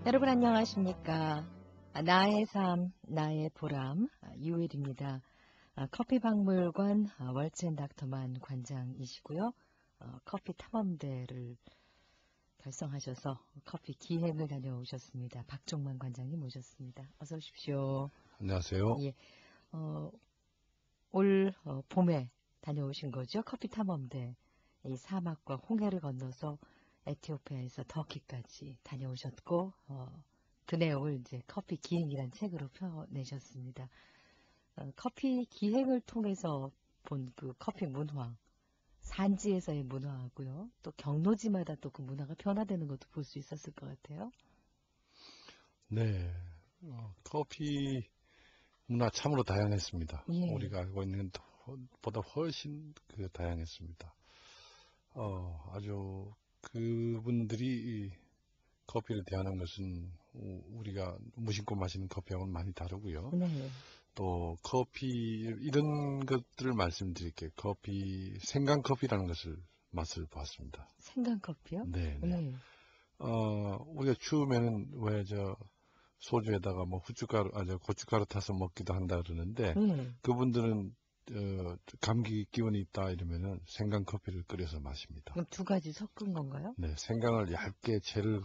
여러분 안녕하십니까? 나의 삶, 나의 보람, 유일입니다. 커피박물관 월첸 닥터만 관장이시고요. 커피 탐험대를 결성하셔서 커피 기행을 다녀오셨습니다. 박종만 관장님 모셨습니다. 어서 오십시오. 안녕하세요. 예, 올 봄에 다녀오신 거죠? 커피 탐험대. 이 사막과 홍해를 건너서 에티오피아에서 터키까지 다녀오셨고, 그 내용을 이제 커피 기행이란 책으로 펴내셨습니다. 커피 기행을 통해서 본 그 커피 문화, 산지에서의 문화하고요. 또 경로지마다 또 그 문화가 변화되는 것도 볼 수 있었을 것 같아요. 네, 커피 문화 참으로 다양했습니다. 예. 우리가 알고 있는 것보다 훨씬 다양했습니다. 아주 그분들이 이 커피를 대하는 것은 우리가 무심코 마시는 커피하고는 많이 다르고요. 네. 또 커피 이런 것들을 말씀드릴게요. 생강 커피라는 것을 맛을 보았습니다. 생강 커피요? 네, 네. 네. 우리가 추우면은 소주에다가 뭐 고춧가루 타서 먹기도 한다 그러는데 그분들은 감기 기운이 있다 이러면은 생강 커피를 끓여서 마십니다. 그럼 두 가지 섞은 건가요? 네, 생강을 얇게 채를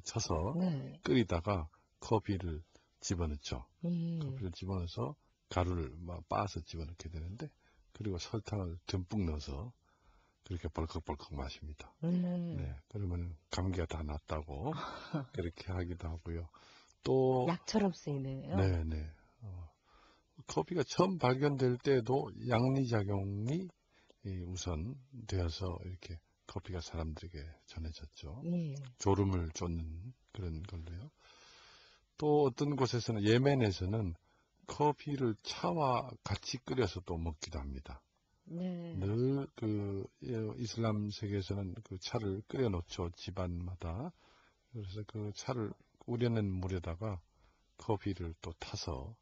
쳐서 네. 끓이다가 커피를 집어넣죠. 예. 커피를 집어넣어서 가루를 막 빻아서 집어넣게 되는데 그리고 설탕을 듬뿍 넣어서 그렇게 벌컥벌컥 마십니다. 네, 그러면 감기가 다 났다고 그렇게 하기도 하고요. 또 약처럼 쓰이네요. 네네. 커피가 처음 발견될 때도 양리작용이 우선 되어서 이렇게 커피가 사람들에게 전해졌죠. 예. 졸음을 쫓는 그런 걸로요. 또 어떤 곳에서는 예멘에서는 커피를 차와 같이 끓여서 또 먹기도 합니다. 네. 늘 이슬람 세계에서는 그 차를 끓여 놓죠. 집안마다. 그래서 그 차를 우려낸 물에다가 커피를 또 타서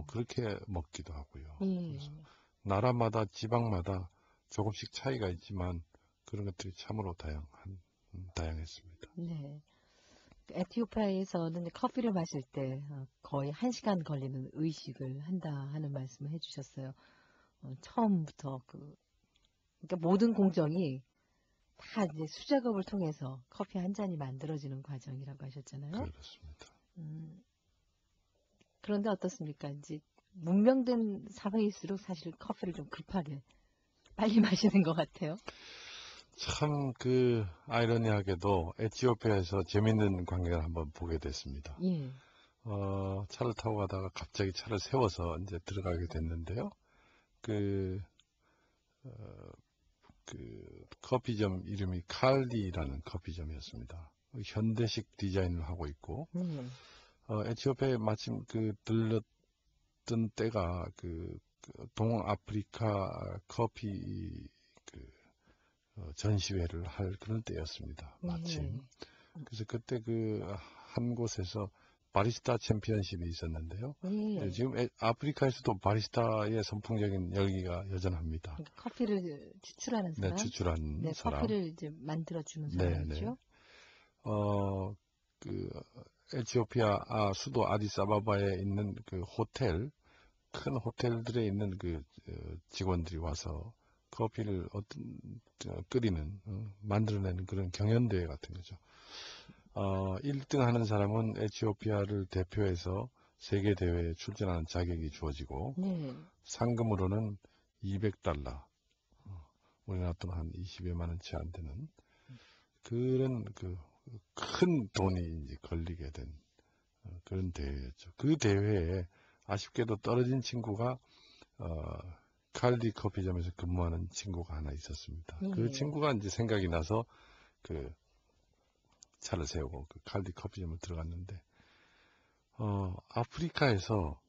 그렇게 먹기도 하고요. 그래서 나라마다 지방마다 조금씩 차이가 있지만 그런 것들이 참으로 다양했습니다. 네. 에티오피아에서는 커피를 마실 때 거의 1시간 걸리는 의식을 한다 하는 말씀을 해주셨어요. 처음부터 그러니까 모든 공정이 다 이제 수작업을 통해서 커피 한 잔이 만들어지는 과정이라고 하셨잖아요. 그렇습니다. 그런데 어떻습니까? 이제 문명된 사회일수록 사실 커피를 좀 급하게 빨리 마시는 것 같아요. 참 아이러니하게도 에티오피아에서 재밌는 광경을 한번 보게 됐습니다. 예. 차를 타고 가다가 갑자기 차를 세워서 이제 들어가게 됐는데요. 커피점 이름이 칼디라는 커피점이었습니다. 현대식 디자인을 하고 있고, 에티오피아에 마침 들렀던 때가 동아프리카 커피 전시회를 할 그런 때였습니다. 마침. 그래서 그때 한 곳에서 바리스타 챔피언십이 있었는데요. 지금 아프리카에서도 바리스타의 선풍적인 열기가 여전합니다. 그러니까 커피를 추출하는 사람? 네, 추출한 사람. 커피를 이제 만들어주는 사람이죠. 에티오피아 수도 아디스아바바에 있는 큰 호텔들에 있는 직원들이 와서 커피를 만들어내는 그런 경연대회 같은 거죠. 1등 하는 사람은 에티오피아를 대표해서 세계대회에 출전하는 자격이 주어지고, 상금으로는 200달러, 우리나라 돈 한 20여만 원치 안 되는 그런 큰 돈이 이제 걸리게 된 그런 대회였죠. 그 대회에 아쉽게도 떨어진 친구가 칼디 커피점에서 근무하는 친구가 하나 있었습니다. 그 친구가 이제 생각이 나서 차를 세우고 칼디 커피점을 들어갔는데 아프리카에서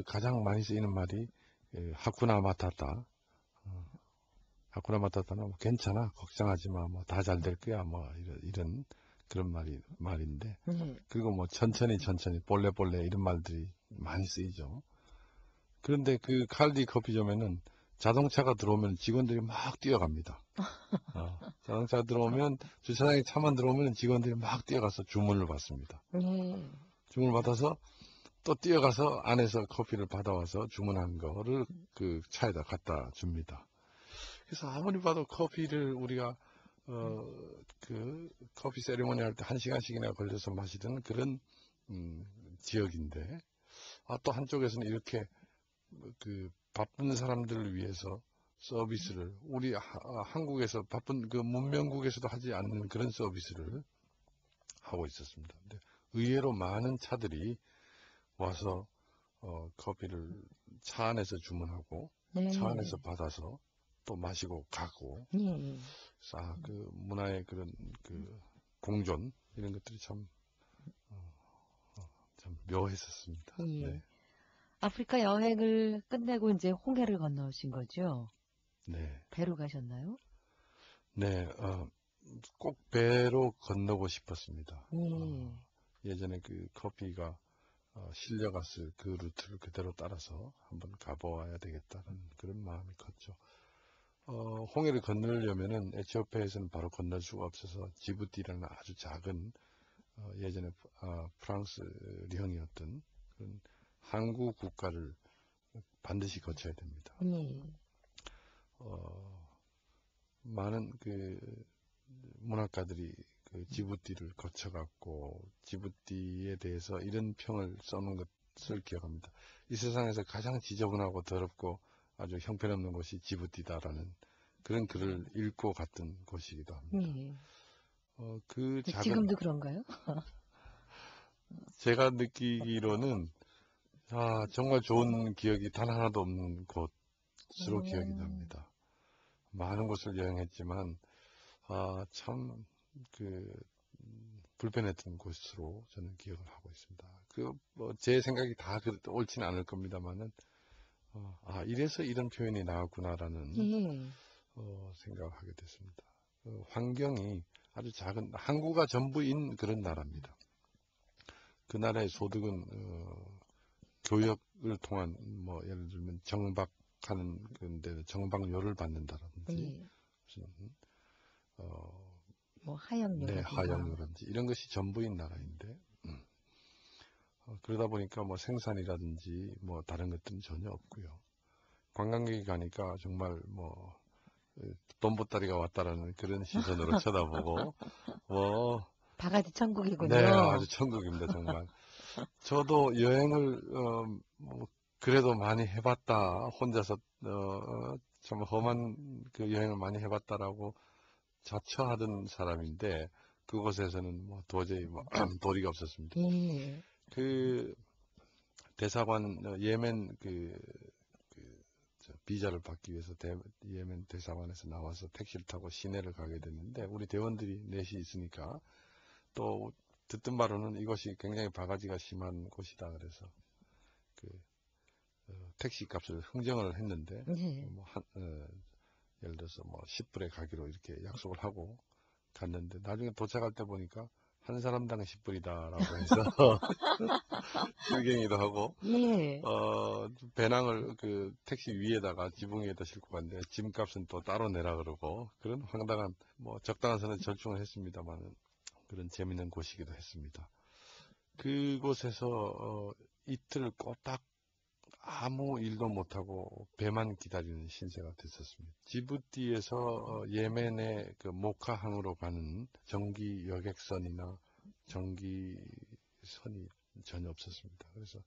가장 많이 쓰이는 말이 하쿠나 마타타. 하쿠나 마타타는 뭐 괜찮아, 걱정하지 마, 뭐 다 잘 될 거야, 뭐 이런 그런 말인데 그리고 뭐 천천히 볼레 이런 말들이 많이 쓰이죠. 그런데 칼디 커피점에는 자동차가 들어오면 직원들이 막 뛰어갑니다. 자동차 들어오면 주차장에 차만 들어오면 직원들이 막 뛰어가서 주문을 받습니다. 주문을 받아서 또 뛰어가서 안에서 커피를 받아와서 주문한 거를 그 차에다 갖다 줍니다. 그래서 아무리 봐도 커피를 우리가 그 커피 세리머니 할 때 1시간씩이나 걸려서 마시던 그런 지역인데, 또 한쪽에서는 이렇게 그 바쁜 사람들을 위해서 서비스를 우리 한국에서 바쁜 그 문명국에서도 하지 않는 그런 서비스를 하고 있었습니다. 근데 의외로 많은 차들이 와서 커피를 차 안에서 주문하고 차 안에서 받아서 또 마시고 가고, 그래서 그 문화의 그런 그 공존 이런 것들이 참 묘했었습니다. 네. 아프리카 여행을 끝내고 이제 홍해를 건너오신 거죠? 네. 배로 가셨나요? 네, 꼭 배로 건너고 싶었습니다. 예전에 그 커피가 실려갔을 그 루트를 그대로 따라서 한번 가보아야 되겠다는 그런 마음이 컸죠. 홍해를 건너려면은 에티오피아에서는 바로 건널 수가 없어서 지부티라는 아주 작은 예전에 프랑스령이었던 그런 항구 국가를 반드시 거쳐야 됩니다. 많은 그 문학가들이 그 지부티를 거쳐갔고 지부티에 대해서 이런 평을 써놓은 것을 기억합니다. 이 세상에서 가장 지저분하고 더럽고 아주 형편없는 곳이 지부티다라는 그런 글을 읽고 갔던 곳이기도 합니다. 그 작은, 지금도 그런가요? 제가 느끼기로는 정말 좋은 기억이 단 하나도 없는 곳으로 기억이 납니다. 많은 곳을 여행했지만 참 그 불편했던 곳으로 저는 기억을 하고 있습니다. 제 생각이 다 옳지는 않을 겁니다만은 이래서 이런 표현이 나왔구나라는 생각을 하게 됐습니다. 환경이 아주 작은 항구가 전부인 그런 나라입니다. 그 나라의 소득은 교역을 통한 뭐 예를 들면 정박하는 그런데 정박료를 받는다든지 무슨 뭐 하역료라든지, 네, 하역료라든지 이런 것이 전부인 나라인데 그러다 보니까 뭐 생산이라든지 뭐 다른 것들은 전혀 없고요. 관광객이 가니까 정말 뭐 돈보따리가 왔다라는 그런 시선으로 쳐다보고 뭐 바가지 천국이군요. 네, 아주 천국입니다 정말. 저도 여행을 뭐 그래도 많이 해봤다. 혼자서 참 험한 그 여행을 많이 해봤다라고 자처하던 사람인데 그곳에서는 뭐 도저히 뭐 도리가 없었습니다. 그 대사관 예멘 비자를 받기 위해서 예멘 대사관에서 나와서 택시를 타고 시내를 가게 됐는데 우리 대원들이 넷이 있으니까 또 듣던 바로는 이것이 굉장히 바가지가 심한 곳이다 그래서 택시 값을 흥정을 했는데 뭐 예를 들어서 뭐 10불에 가기로 이렇게 약속을 하고 갔는데 나중에 도착할 때 보니까 한 사람당 10불이다라고 해서 실갱이도 하고 배낭을 그 택시 위에다가 지붕 위에다 싣고 갔는데 짐값은 또 따로 내라 그러고 그런 황당한 뭐 적당한 선에 절충을 했습니다만 그런 재밌는 곳이기도 했습니다. 그곳에서 이틀 꼬박 아무 일도 못하고 배만 기다리는 신세가 됐었습니다. 지부티에서 예멘의 그 모카항으로 가는 전기 여객선이나 전기선이 전혀 없었습니다. 그래서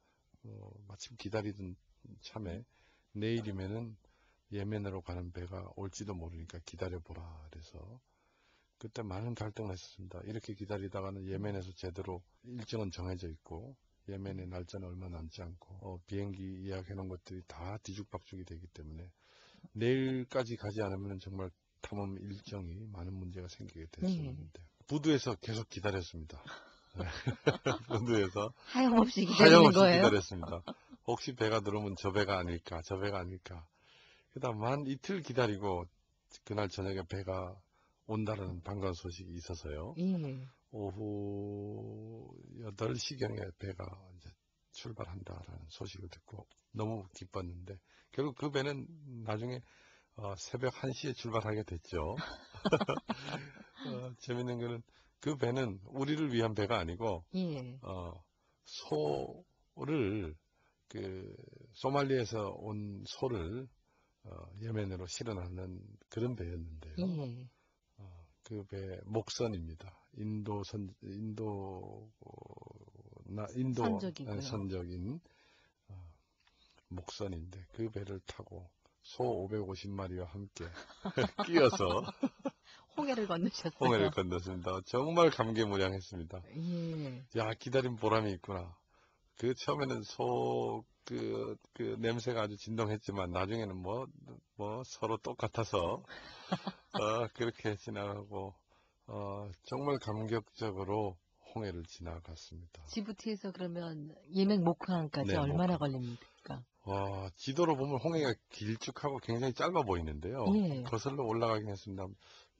마침 기다리던 참에 내일이면은 예멘으로 가는 배가 올지도 모르니까 기다려보라 그래서 그때 많은 갈등을 했었습니다. 이렇게 기다리다가는 예멘에서 제대로 일정은 정해져 있고 예멘의 날짜는 얼마 남지 않고 비행기 예약해 놓은 것들이 다 뒤죽박죽이 되기 때문에 내일까지 가지 않으면 정말 탐험 일정이 많은 문제가 생기게 됐었는데 부두에서 계속 기다렸습니다. 부두에서 하염없이 기다렸습니다. 혹시 배가 들어오면 저 배가 아닐까 그다음 한 이틀 기다리고 그날 저녁에 배가 온다는 반가운 소식이 있어서요. 오후 8시경에 배가 이제 출발한다라는 소식을 듣고 너무 기뻤는데 결국 그 배는 나중에 새벽 1시에 출발하게 됐죠. 재밌는 거는 그 배는 우리를 위한 배가 아니고 예. 소를 소말리에서 온 소를 예멘으로 실어나는 그런 배였는데요. 예. 그 배 목선입니다. 선적이고요. 선적인 목선인데 그 배를 타고 소 550마리와 함께 끼어서 홍해를 건너셨어요. 홍해를 건넜습니다. 정말 감개무량했습니다. 예. 야, 기다린 보람이 있구나. 처음에는 냄새가 아주 진동했지만, 나중에는 서로 똑같아서, 그렇게 지나가고, 정말 감격적으로 홍해를 지나갔습니다. 지부티에서 그러면 예멘 모크항까지 네, 얼마나 걸립니까? 지도로 보면 홍해가 길쭉하고 굉장히 짧아 보이는데요. 예. 거슬러 올라가긴 했습니다.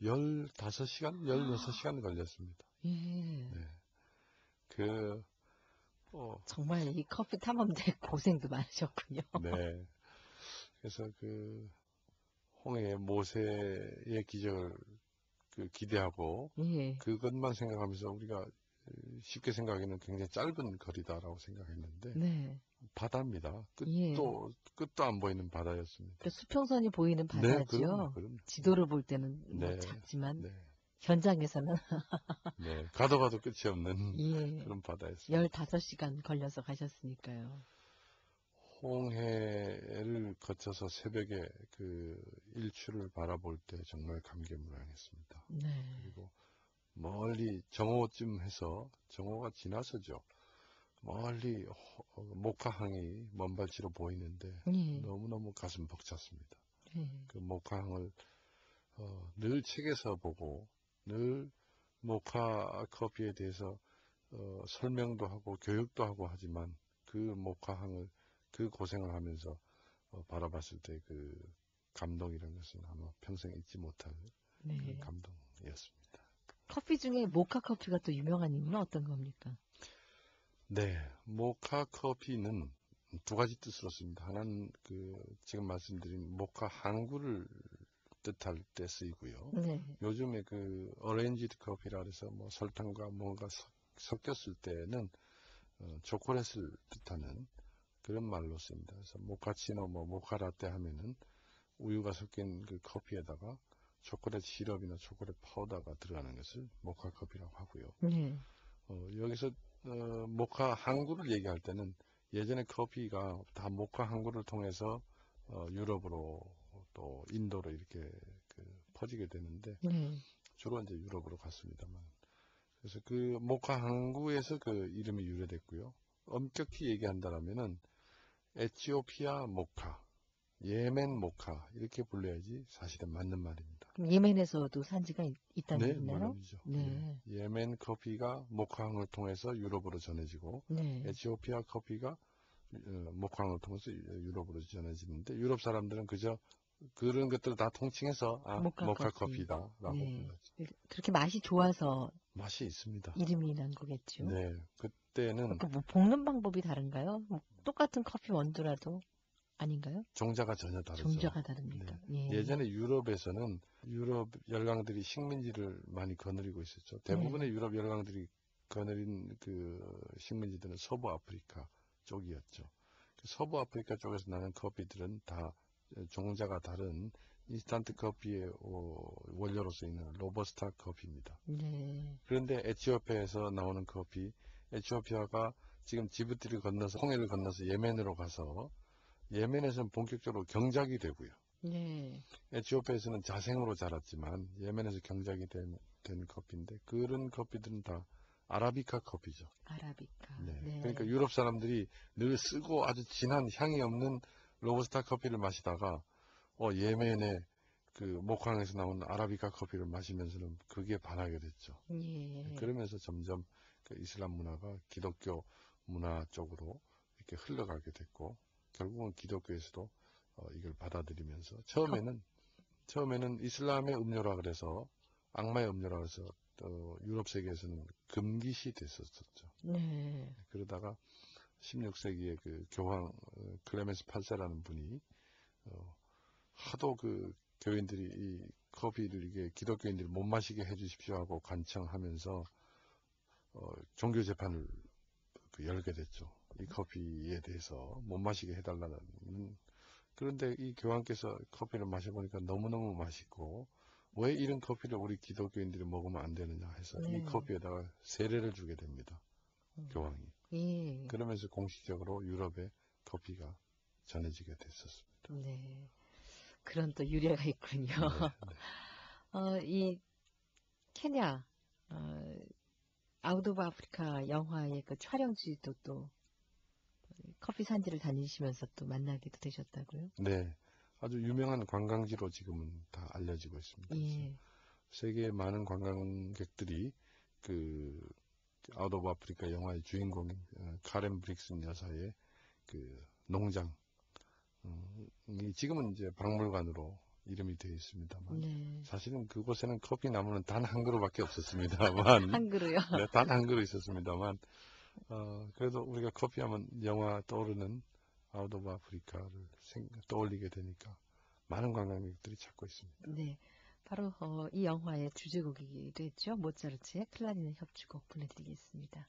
15시간, 16시간 걸렸습니다. 예. 네. 정말 이 커피 탐험대 고생도 많으셨군요. 네. 그래서 홍해의 모세의 기적을 기대하고, 예. 그것만 생각하면서 우리가 쉽게 생각하기는 굉장히 짧은 거리다라고 생각했는데, 네. 바다입니다. 예. 끝도 안 보이는 바다였습니다. 그 수평선이 보이는 네, 바다죠. 그럼요. 지도를 볼 때는 네, 작지만 네, 현장에서는 네. 가도 끝이 없는 예. 그런 바다였습니다. 15시간 걸려서 가셨으니까요. 홍해를 거쳐서 새벽에 일출을 바라볼 때 정말 감개무량했습니다. 네. 그리고 멀리 정오쯤 해서, 정오가 지나서죠. 멀리 목화항이 먼발치로 보이는데 예. 너무너무 가슴 벅찼습니다. 예. 그 목화항을 늘 책에서 보고, 늘 모카 커피에 대해서 설명도 하고 교육도 하고 하지만, 그 목화항을 그 고생을 하면서 바라봤을 때 그 감동이라는 것은 아마 평생 잊지 못할 네. 그런 감동이었습니다. 커피 중에 모카 커피가 또 유명한 이유는 어떤 겁니까? 네, 모카 커피는 두 가지 뜻으로 씁니다. 하나는 지금 말씀드린 모카 항구를 뜻할 때 쓰이고요. 네. 요즘에 어레인지드 커피라 해서 설탕과 뭔가 섞였을 때는 초콜릿을 뜻하는 그런 말로 씁니다. 그래서 모카치노, 모카라떼 하면은 우유가 섞인 그 커피에다가 초콜릿 시럽이나 초콜릿 파우더가 들어가는 것을 모카 커피라고 하고요. 네. 여기서 모카 항구를 얘기할 때는, 예전에 커피가 다 모카 항구를 통해서 유럽으로 또 인도로 이렇게 퍼지게 되는데, 네. 주로 이제 유럽으로 갔습니다만, 그래서 모카 항구에서 이름이 유래됐고요. 엄격히 얘기한다면은 에티오피아 모카, 예멘 모카 이렇게 불러야지 사실은 맞는 말입니다. 그럼 예멘에서도 산지가 있다는 네, 얘기나요? 물론이죠. 네. 예멘 커피가 모카항을 통해서 유럽으로 전해지고, 네. 에티오피아 커피가 모카항을 통해서 유럽으로 전해지는데, 유럽 사람들은 그저 그런 것들을 다 통칭해서 모카 커피다라고 네. 불렀죠. 그렇게 맛이 좋아서 맛이 있습니다. 이름이 난 거겠죠. 네, 그때는 볶는 방법이 다른가요? 똑같은 커피 원두라도 아닌가요? 종자가 전혀 다르죠. 종자가 다릅니까? 네. 예. 예전에 유럽에서는 유럽 열강들이 식민지를 많이 거느리고 있었죠. 대부분의 네. 유럽 열강들이 거느린 식민지들은 서부 아프리카 쪽이었죠. 서부 아프리카 쪽에서 나는 커피들은 다 종자가 다른 인스턴트 커피의 원료로서 있는 로버스타 커피입니다. 네. 그런데 에티오피아에서 나오는 커피, 에티오피아가 지금 지부티를 건너서, 홍해를 건너서 예멘으로 가서, 예멘에서는 본격적으로 경작이 되고요. 네. 에티오피아에서는 자생으로 자랐지만 예멘에서 경작이 된 커피인데, 그런 커피들은 다 아라비카 커피죠. 아라비카. 네. 네. 그러니까 유럽 사람들이 늘 쓰고 아주 진한 향이 없는 로부스타 커피를 마시다가 예멘의 목항에서 나온 아라비카 커피를 마시면서는 그게 반하게 됐죠. 예. 그러면서 점점 이슬람 문화가 기독교 문화 쪽으로 이렇게 흘러가게 됐고, 결국은 기독교에서도 이걸 받아들이면서, 처음에는 이슬람의 음료라 그래서, 악마의 음료라 그래서 유럽 세계에서는 금기시 됐었죠. 네. 그러다가 16세기에 교황 클레멘스 8세라는 분이 하도 교인들이 이 커피를 이게 기독교인들이 못 마시게 해주십시오 하고 간청하면서 종교 재판을 열게 됐죠. 이 커피에 대해서 못 마시게 해달라는. 그런데 이 교황께서 커피를 마셔보니까 너무너무 맛있고 왜 이런 커피를 우리 기독교인들이 먹으면 안 되느냐 해서 이 커피에다가 세례를 주게 됩니다. 교황이. 예. 그러면서 공식적으로 유럽에 커피가 전해지게 됐었습니다. 네. 그런 또 유래가 있군요. 네, 네. 이 케냐 아웃 오브 아프리카 영화의 그 촬영지도 또 커피 산지를 다니시면서 또 만나기도 되셨다고요? 네. 아주 유명한 관광지로 지금은 다 알려지고 있습니다. 예. 세계의 많은 관광객들이 그 아웃 오브 아프리카 영화의 주인공인 카렌 브릭슨 여사의 그 농장 지금은 이제 박물관으로 이름이 되어 있습니다만 네. 사실은 그곳에는 커피 나무는 단 한 그루밖에 없었습니다만 한 그루요? 네, 단 한 그루 있었습니다만 그래도 우리가 커피하면 영화 떠오르는 아웃 오브 아프리카를 떠올리게 되니까 많은 관광객들이 찾고 있습니다. 네, 바로 이 영화의 주제곡이기도 했죠. 모차르트의 클라리넷 협주곡 보내드리겠습니다.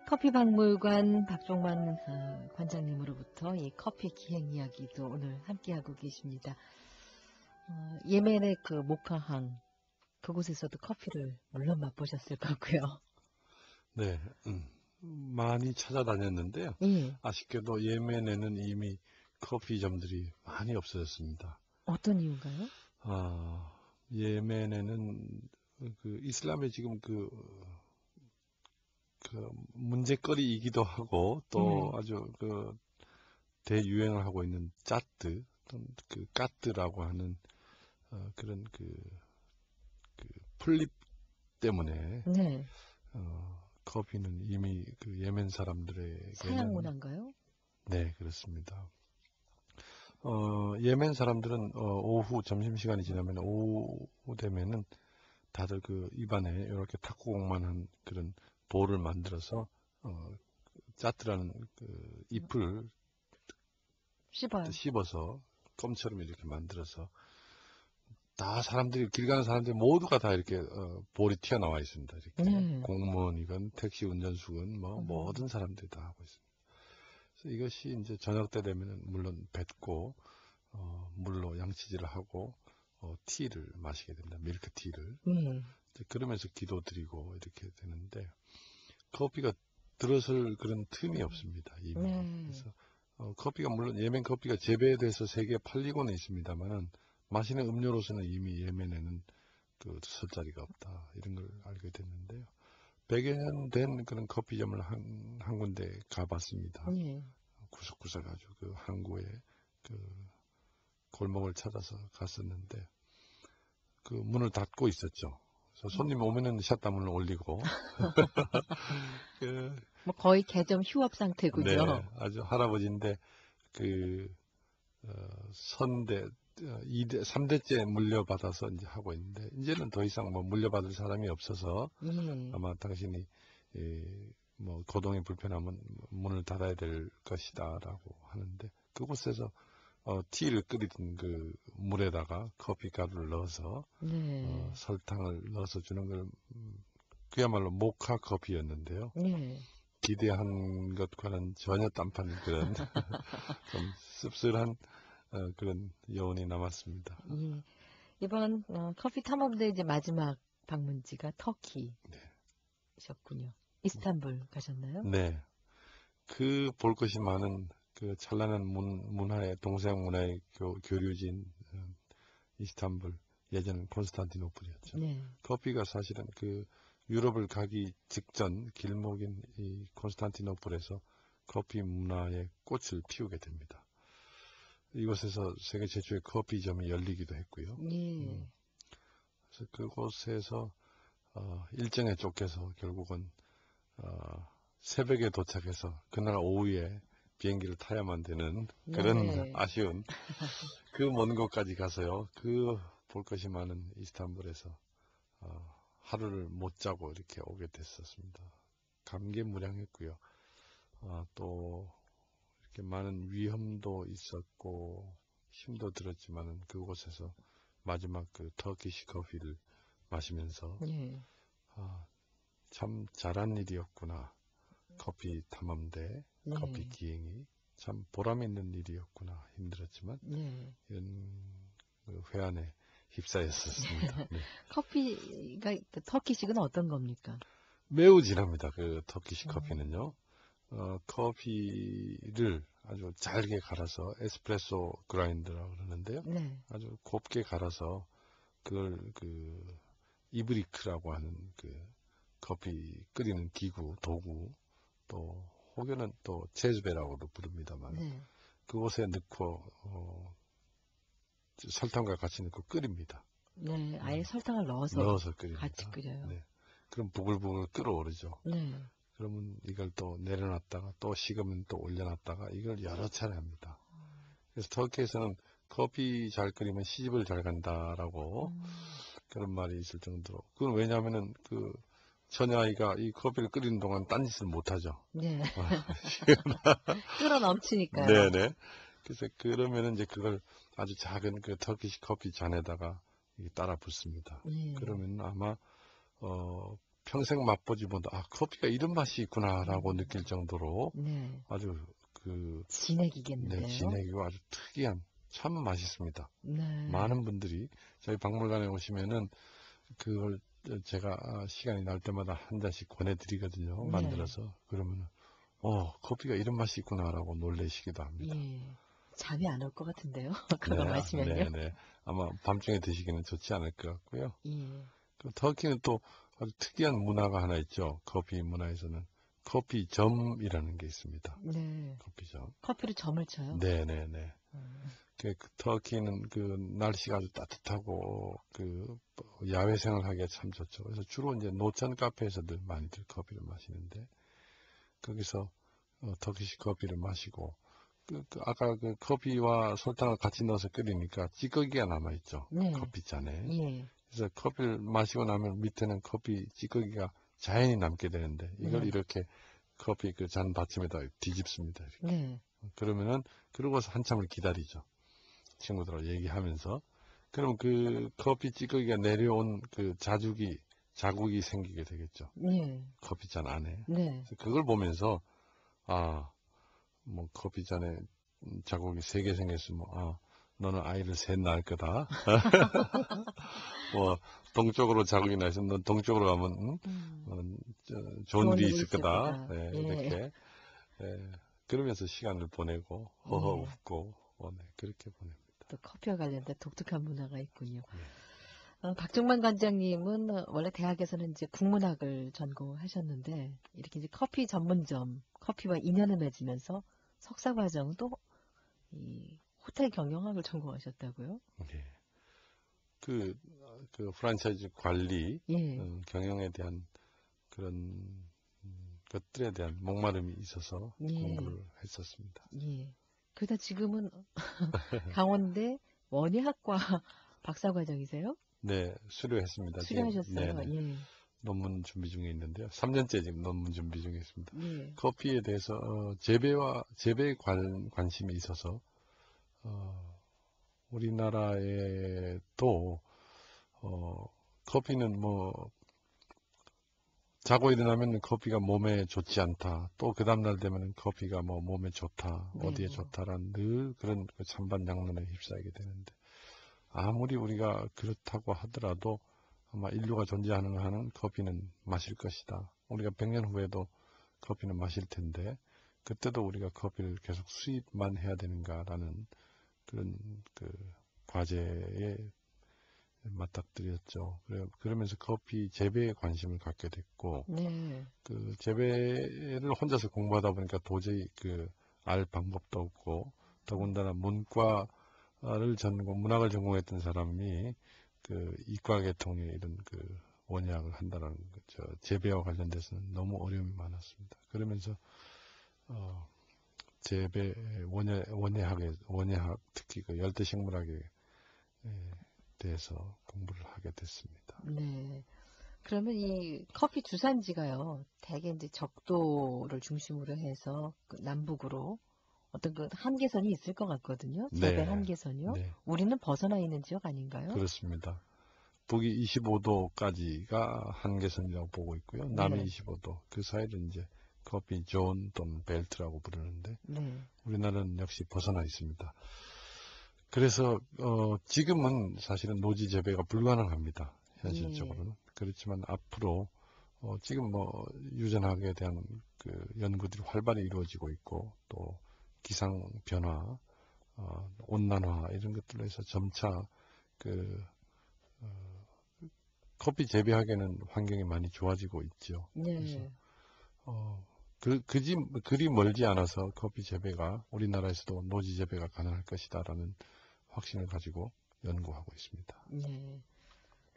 커피박물관 박종만 관장님으로부터 이 커피 기행 이야기도 오늘 함께하고 계십니다. 예멘의 그 모카항, 그곳에서도 커피를 물론 맛보셨을 거고요. 네, 많이 찾아다녔는데요. 예. 아쉽게도 예멘에는 이미 커피점들이 많이 없어졌습니다. 어떤 이유인가요? 예멘에는 그 이슬람의 지금 그 문제거리이기도 하고 또 아주 그 대유행을 하고 있는 짜뜨, 그 까뜨라고 하는 그런 그 풀잎 때문에 네. 커피는 이미 그 예멘 사람들에게는 서양 문화인가요? 네, 그렇습니다. 예멘 사람들은 오후 점심시간이 지나면 오후 되면은 다들 그 입안에 이렇게 탁구공만한 그런 볼을 만들어서 짜뜨라는 그 잎을 씹어서 껌처럼 이렇게 만들어서 다 사람들이 길 가는 사람들 모두가 다 이렇게 볼이 튀어나와 있습니다. 이렇게 공무원이건 택시 운전수건 뭐 모든 사람들이 다 하고 있습니다. 그래서 이것이 이제 저녁 때 되면은 물론 뱉고 물로 양치질을 하고 티를 마시게 됩니다. 밀크티를. 그러면서 기도 드리고 이렇게 되는데 커피가 들어설 그런 틈이 없습니다. 이미. 그래서 커피가 물론 예멘 커피가 재배돼서 세계에 팔리고는 있습니다만은 마시는 음료로서는 이미 예멘에는 그 설 자리가 없다 이런 걸 알게 됐는데요. 100여 년 된 그런 커피점을 한 군데 가봤습니다. 구석구석 아주 그 항구에 그 골목을 찾아서 갔었는데 그 문을 닫고 있었죠. 그래서 손님 오면은 샷다문을 올리고 뭐 거의 개점 휴업 상태군요. 네, 아주 할아버지인데 그 선대 2대, 3대째 물려받아서 이제 하고 있는데 이제는 더 이상 뭐 물려받을 사람이 없어서 아마 당신이 뭐 거동이 불편하면 문을 닫아야 될 것이다라고 하는데 그곳에서 티를 끓이던 그 물에다가 커피 가루를 넣어서 설탕을 넣어서 주는 걸 그야말로 모카 커피였는데요. 기대한 것과는 전혀 딴판 그런 좀 씁쓸한 그런 여운이 남았습니다. 이번 커피 탐험대 이제 마지막 방문지가 터키셨군요. 이스탄불 가셨나요? 네. 그 볼 것이 많은 그 찬란한 문화의 동서양 문화의 교류지인 이스탄불 예전은 콘스탄티노플이었죠. 커피가 사실은 그 유럽을 가기 직전 길목인 이 콘스탄티노플에서 커피 문화의 꽃을 피우게 됩니다. 이곳에서 세계 최초의 커피점이 열리기도 했고요. 그래서 그곳에서 일정에 쫓겨서 결국은 새벽에 도착해서 그날 오후에 비행기를 타야만 되는 그런 아쉬운 그 먼 곳까지 가서요. 그 볼 것이 많은 이스탄불에서 하루를 못 자고 이렇게 오게 됐었습니다. 감개무량했고요. 또 이렇게 많은 위험도 있었고 힘도 들었지만은 그곳에서 마지막 그 터키시 커피를 마시면서 참 잘한 일이었구나. 커피 탐험대, 커피 기행이 참 보람 있는 일이었구나. 힘들었지만 이런 회한에 휩싸였었습니다. 네. 커피가 그 터키식은 어떤 겁니까? 매우 진합니다. 그 터키식 커피는요. 커피를 아주 잘게 갈아서 에스프레소 그라인더라고 그러는데요. 아주 곱게 갈아서 그걸 그 이브리크라고 하는 그 커피 끓이는 기구, 도구, 또 혹여는 또 제즈베라고도 부릅니다만 그곳에 넣고 설탕과 같이 넣고 끓입니다. 아예 설탕을 넣어서 끓입니다. 같이 끓여요. 그럼 부글부글 끓어오르죠. 그러면 이걸 또 내려놨다가 또 식으면 또 올려놨다가 이걸 여러 차례 합니다. 그래서 터키에서는 커피 잘 끓이면 시집을 잘 간다라고 그런 말이 있을 정도로. 그건 왜냐하면은 그 처녀아이가 이 커피를 끓이는 동안 딴짓을 못하죠. 끓어 넘치니까요. 네네. 그래서 그러면은 이제 그걸 아주 작은 그 터키식 커피 잔에다가 따라 붓습니다. 그러면 아마 평생 맛보지 못한 커피가 이런 맛이 있구나라고 느낄 정도로 네. 아주 진액이겠는데요. 네, 진액이고 아주 특이한 참 맛있습니다. 네. 많은 분들이 저희 박물관에 오시면은 그걸 제가 시간이 날 때마다 한 잔씩 권해드리거든요. 네. 만들어서. 그러면 커피가 이런 맛이 있구나라고 놀라시기도 합니다. 예. 잠이 안 올 것 같은데요. 그거 네, 마시면요. 네. 아마 밤중에 드시기는 좋지 않을 것 같고요. 예. 터키는 또 아주 특이한 문화가 하나 있죠. 커피 문화에서는 커피점이라는 게 있습니다. 네. 커피점. 커피로 점을 쳐요. 네네네. 터키는 날씨가 아주 따뜻하고 야외 생활하기가 참 좋죠. 그래서 주로 이제 노천 카페에서들 많이들 커피를 마시는데 거기서 터키식 커피를 마시고 아까 커피와 설탕을 같이 넣어서 끓이니까 찌꺼기가 남아있죠. 네. 커피잔에. 예. 그래서 커피를 마시고 나면 밑에는 커피 찌꺼기가 자연히 남게 되는데 이걸 네. 이렇게 커피 잔 받침에다 뒤집습니다. 이렇게. 네. 그러면은 그러고서 한참을 기다리죠. 친구들하고 얘기하면서. 그럼 커피 찌꺼기가 내려온 자국이 생기게 되겠죠. 네. 커피잔 안에. 네. 그걸 보면서 뭐 커피잔에 자국이 3개 생겼으면 너는 아이를 셋 낳을 거다. 뭐 동쪽으로 자국이 나 있으면 넌 동쪽으로 가면 좋은 일이 있을 거다. 네, 예. 이렇게 그러면서 시간을 보내고 허허 예. 웃고 네, 그렇게 보냅니다. 또 커피와 관련된 독특한 문화가 있군요. 네. 박종만 관장님은 원래 대학에서는 이제 국문학을 전공하셨는데 이렇게 이제 커피 전문점, 커피와 인연을 맺으면서 석사 과정은 또 이 호텔 경영학을 전공하셨다고요? 네. 그 프랜차이즈 관리, 예. 경영에 대한 그런 것들에 대한 목마름이 있어서 예. 공부를 했었습니다. 예. 그러다 지금은 강원대 원예학과 박사 과정이세요? 네, 수료했습니다. 수료하셨어요. 네네. 예. 논문 준비 중에 있는데요. 3년째 지금 논문 준비 중에 있습니다. 예. 커피에 대해서 재배에 관심이 있어서 우리나라에도 커피는 뭐 자고 일어나면 커피가 몸에 좋지 않다. 또 그 다음날 되면 커피가 뭐 몸에 좋다. 네. 어디에 좋다라는 늘 그런 찬반양론에 휩싸이게 되는데 아무리 우리가 그렇다고 하더라도 아마 인류가 존재하는 한은 커피는 마실 것이다. 우리가 100년 후에도 커피는 마실 텐데 그때도 우리가 커피를 계속 수입만 해야 되는가라는 그런 과제에 맞닥뜨렸죠. 그러면서 커피 재배에 관심을 갖게 됐고, 네. 재배를 혼자서 공부하다 보니까 도저히 알 방법도 없고, 더군다나 문학을 전공했던 사람이 이과 계통의 이런 원예학을 한다는 재배와 관련돼서는 너무 어려움이 많았습니다. 그러면서 재배 원예학 특히 열대식물학에 대해서 공부를 하게 됐습니다. 네. 그러면 이 커피 주산지가요, 대개 이제 적도를 중심으로 해서 남북으로 어떤 한계선이 있을 것 같거든요. 재배 네. 한계선이요. 네. 우리는 벗어나 있는 지역 아닌가요? 그렇습니다. 북이 25도까지가 한계선이라고 보고 있고요. 남이 네. 25도. 그 사이를 이제 커피 존 또는 벨트라고 부르는데 네. 우리나라는 역시 벗어나 있습니다. 그래서 지금은 사실은 노지 재배가 불가능합니다. 현실적으로는. 예. 그렇지만 앞으로 지금 뭐 유전학에 대한 연구들이 활발히 이루어지고 있고 또 기상 변화, 온난화 이런 것들로 해서 점차 커피 재배하기에는 환경이 많이 좋아지고 있죠. 네. 그래서 그리 멀지 않아서 커피 재배가 우리나라에서도 노지 재배가 가능할 것이다라는 확신을 가지고 연구하고 있습니다. 네.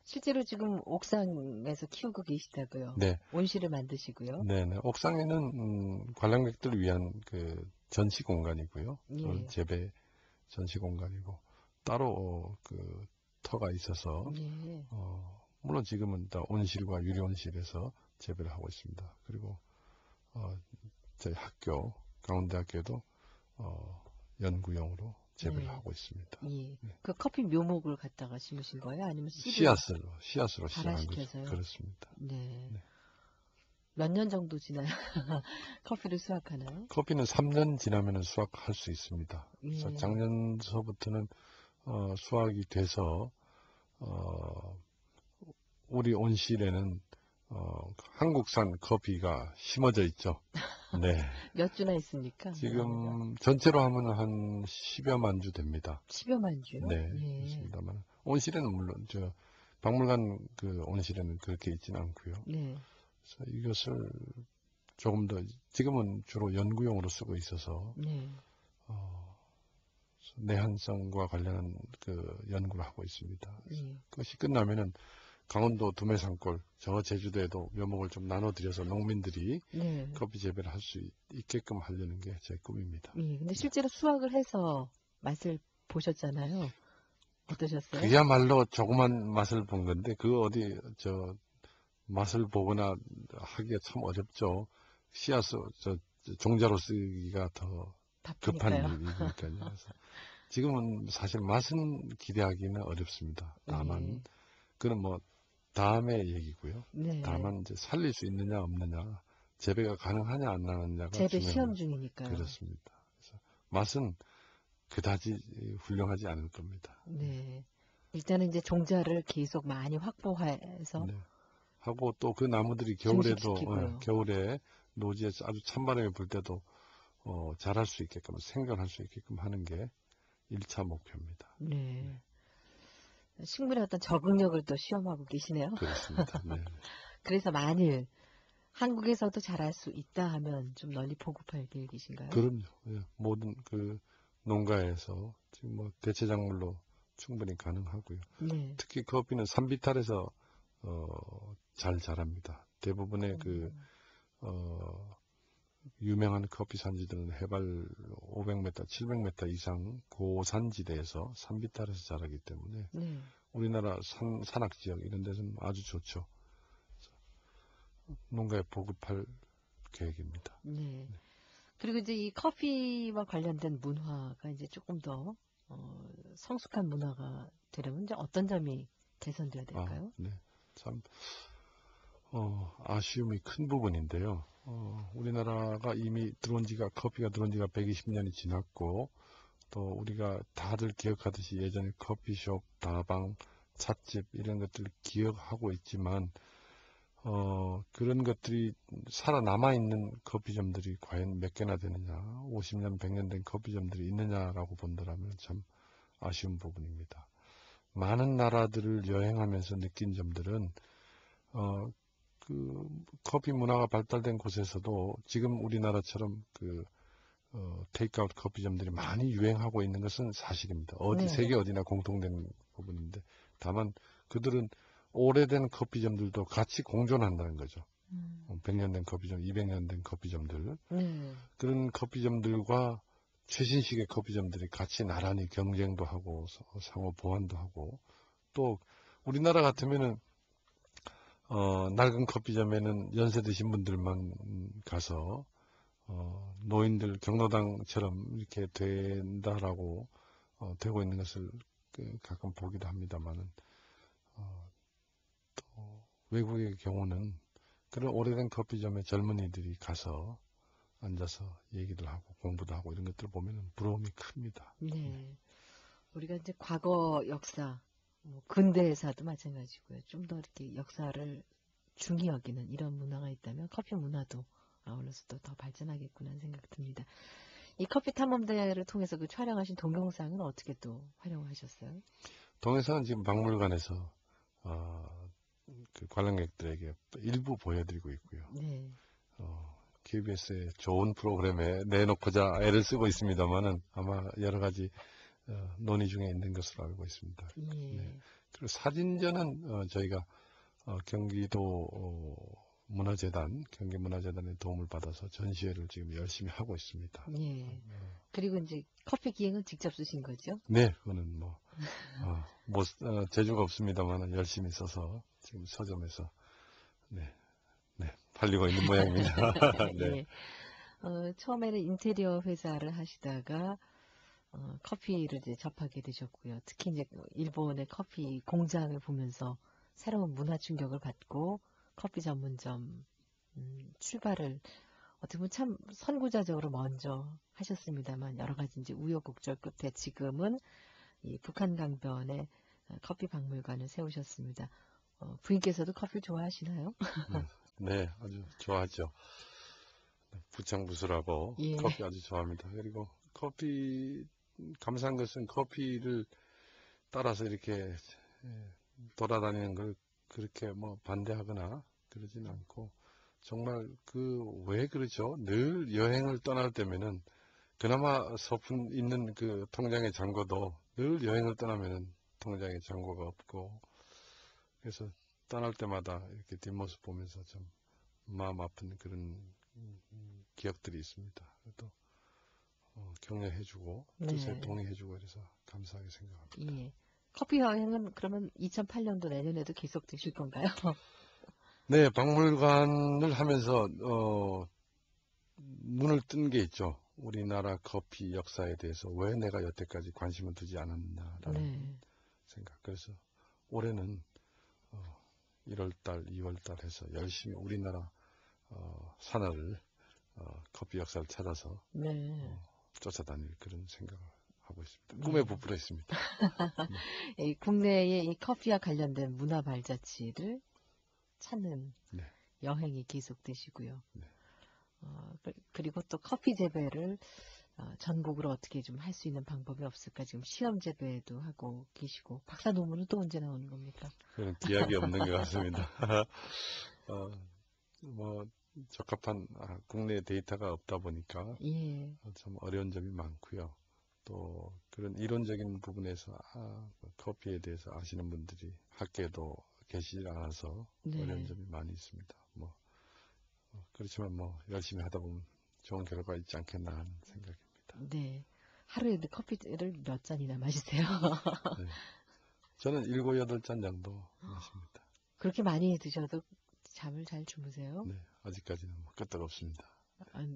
실제로 지금 옥상에서 키우고 계시다고요? 네. 온실을 만드시고요? 네네. 옥상에는 관람객들을 위한 전시 공간이고요. 예. 재배 전시 공간이고 따로 터가 있어서 예. 물론 지금은 다 온실과 유리 온실에서 재배를 하고 있습니다. 그리고 저희 강원대학교도 연구용으로 재배를 네. 하고 있습니다. 예. 네. 그 커피 묘목을 갖다가 심으신 거예요? 아니면 씨를 씨앗으로 시작한 거죠. 발화시켜서요? 그렇습니다. 네. 네. 몇 년 정도 지나야 커피를 수확하나요? 커피는 3년 지나면 수확할 수 있습니다. 그래서 예. 작년서부터는 수확이 돼서 우리 온실에는 한국산 커피가 심어져 있죠. 네. 몇 주나 있습니까? 지금 전체로 하면 한 10여만 주 됩니다. 10여만 주요? 네, 예. 그렇습니다만 온실에는 물론 박물관 그 온실에는 그렇게 있지는 않고요. 네. 그래서 이것을 조금 더 지금은 주로 연구용으로 쓰고 있어서 네. 내한성과 관련한 그 연구를 하고 있습니다. 예. 그것이 끝나면은 강원도 두메산골, 저 제주도에도 묘목을 좀 나눠드려서 농민들이 네. 커피 재배를 할 수 있게끔 하려는 게 제 꿈입니다. 예. 근데 실제로 수확을 해서 맛을 보셨잖아요. 어떠셨어요? 그야말로 조그만 맛을 본 건데 맛을 보거나 하기가 참 어렵죠. 종자로 쓰기가 더 급한 바쁘니까요. 일이니까요. 그래서 지금은 사실 맛은 기대하기는 어렵습니다. 다만 예. 그건 뭐 다음의 얘기고요. 네. 다만 이제 살릴 수 있느냐 없느냐, 재배가 가능하냐 안 하느냐가 재배 중요한 시험 중이니까요. 그렇습니다. 그래서 맛은 그다지 훌륭하지 않을 겁니다. 네. 일단은 이제 종자를 계속 많이 확보해서 네. 하고 또 그 나무들이 증식시키고요. 겨울에 노지에 아주 찬바람이 불 때도 자랄 수 있게끔 생존할 수 있게끔 하는 게 1차 목표입니다. 네. 식물의 어떤 적응력을 또 시험하고 계시네요. 그렇습니다. 네. 그래서 만일 한국에서도 자랄 수 있다 하면 좀 널리 보급할 계획이신가요? 그럼요. 예. 모든 그 농가에서 지금 뭐 대체작물로 충분히 가능하고요. 네. 특히 커피는 산비탈에서 잘 자랍니다. 대부분의 유명한 커피 산지들은 해발 500m, 700m 이상 고산지대에서 산비탈에서 자라기 때문에 네. 우리나라 산악 지역 이런 데서는 아주 좋죠. 농가에 보급할 계획입니다. 네. 그리고 이제 이 커피와 관련된 문화가 이제 조금 더 성숙한 문화가 되려면 이제 어떤 점이 개선돼야 될까요? 네. 참 아쉬움이 큰 부분인데요. 우리나라가 이미 커피가 들어온 지가 120년이 지났고, 또 우리가 다들 기억하듯이 예전에 커피숍, 다방, 찻집 이런 것들을 기억하고 있지만, 그런 것들이 살아남아 있는 커피점들이 과연 몇 개나 되느냐, 50년, 100년 된 커피점들이 있느냐라고 본다면 참 아쉬운 부분입니다. 많은 나라들을 여행하면서 느낀 점들은, 그 커피 문화가 발달된 곳에서도 지금 우리나라처럼 테이크아웃 커피점들이 많이 유행하고 있는 것은 사실입니다. 네. 세계 어디나 공통된 부분인데, 다만 그들은 오래된 커피점들도 같이 공존한다는 거죠. 100년 된 커피점, 200년 된 커피점들. 그런 커피점들과 최신식의 커피점들이 같이 나란히 경쟁도 하고 상호 보완도 하고, 또 우리나라 같으면은 낡은 커피점에는 연세 드신 분들만 가서 노인들 경로당처럼 이렇게 된다라고 되고 있는 것을 가끔 보기도 합니다만은 또 외국의 경우는 그런 오래된 커피점에 젊은이들이 가서 앉아서 얘기를 하고 공부도 하고 이런 것들을 보면 부러움이 큽니다. 네. 우리가 이제 과거 역사, 근대에서도 마찬가지고요. 좀 더 이렇게 역사를 중히 여기는 이런 문화가 있다면 커피 문화도 아울러서 또 더 발전하겠구나 하는 생각 듭니다. 이 커피 탐험대회를 통해서 그 촬영하신 동영상은 어떻게 또 활용하셨어요? 동영상은 지금 박물관에서 그 관람객들에게 일부 보여드리고 있고요. 네. KBS의 좋은 프로그램에 내놓고자 애를 쓰고 있습니다만은 아마 여러 가지 논의 중에 있는 것으로 알고 있습니다. 예. 네. 그리고 사진전은 저희가 경기도 경기문화재단의 도움을 받아서 전시회를 지금 열심히 하고 있습니다. 예. 그리고 이제 커피 기행은 직접 쓰신 거죠? 네, 그거는 재주가 없습니다만 열심히 써서 지금 서점에서 팔리고 있는 모양입니다. 네. 예. 처음에는 인테리어 회사를 하시다가 커피를 이제 접하게 되셨고요. 특히 이제 일본의 커피 공장을 보면서 새로운 문화 충격을 받고 커피 전문점을 출발을 어떻게 보면 참 선구자적으로 먼저 하셨습니다만 여러 가지 이제 우여곡절 끝에 지금은 이 북한 강변에 커피 박물관을 세우셨습니다. 부인께서도 커피 좋아하시나요? 네, 아주 좋아하죠. 부창부수라고 예. 커피 아주 좋아합니다. 그리고 커피 감사한 것은 커피를 따라서 이렇게 돌아다니는 걸 그렇게 뭐 반대하거나 그러진 않고 정말 왜 그러죠? 늘 여행을 떠날 때면은 그나마 소품 있는 그 통장에 잔고도 늘 여행을 떠나면은 통장에 잔고가 없고 그래서 떠날 때마다 이렇게 뒷모습 보면서 좀 마음 아픈 그런 기억들이 있습니다. 또 격려해주고 뜻에 네. 동의해주고 그래서 감사하게 생각합니다. 예. 커피 여행은 그러면 2008년도 내년에도 계속 되실 건가요? 네, 박물관을 하면서 눈을 뜬 게 있죠. 우리나라 커피 역사에 대해서 왜 내가 여태까지 관심을 두지 않았나라는 생각. 그래서 올해는 1월달, 2월달 해서 열심히 우리나라 산하를 커피 역사를 찾아서 쫓아다닐 그런 생각을 하고 있습니다. 꿈에 부풀어 있습니다. 네. 국내의 이 커피와 관련된 문화 발자취를 찾는 여행이 계속되시고요. 네. 그리고 또 커피 재배를 전국으로 어떻게 좀 할 수 있는 방법이 없을까 지금 시험 재배도 하고 계시고 박사 논문은 또 언제 나오는 겁니까? 그런 기약이 없는 것 같습니다. 뭐 적합한 국내 데이터가 없다 보니까 좀 어려운 점이 많고요. 또 그런 이론적인 부분에서 커피에 대해서 아시는 분들이 학계에도 계시지 않아서 어려운 점이 많이 있습니다. 그렇지만 열심히 하다 보면 좋은 결과가 있지 않겠나 하는 생각입니다. 네. 하루에 커피를 몇 잔이나 마시세요? 네. 저는 7, 8잔 정도 마십니다. 그렇게 많이 드셔도 잠을 잘 주무세요? 네. 아직까지는 끄떡없습니다.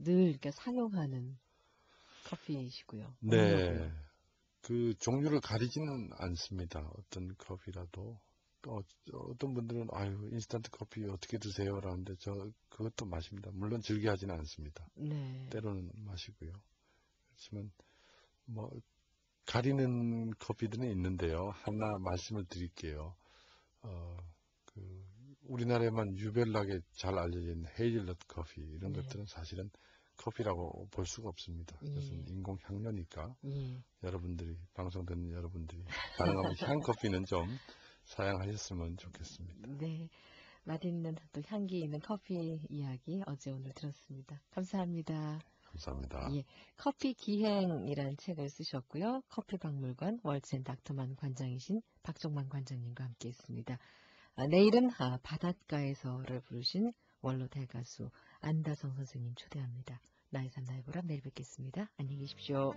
늘 이렇게 상용하는 커피이시고요. 네. 그 종류를 가리지는 않습니다. 어떤 커피라도. 또 어떤 분들은 인스턴트 커피 어떻게 드세요? 라는데 그것도 마십니다. 물론 즐겨하지는 않습니다. 때로는 마시고요. 그렇지만 가리는 커피들은 있는데요. 하나 말씀을 드릴게요. 우리나라에만 유별나게 잘 알려진 헤이즐넛 커피 이런 것들은 사실은 커피라고 볼 수가 없습니다. 그것은 인공 향료니까 여러분들이 방송 듣는 여러분들이 가능하면 향커피는 좀 사양하셨으면 좋겠습니다. 네, 맛있는 또 향기 있는 커피 이야기 어제 오늘 들었습니다. 감사합니다. 감사합니다. 예, 커피 기행이라는 책을 쓰셨고요. 커피 박물관 월첸 닥터만 관장이신 박종만 관장님과 함께했습니다. 내일은 바닷가에서를 부르신 원로 대가수 안다성 선생님 초대합니다. 나의 삶 나의 보람 내일 뵙겠습니다. 안녕히 계십시오.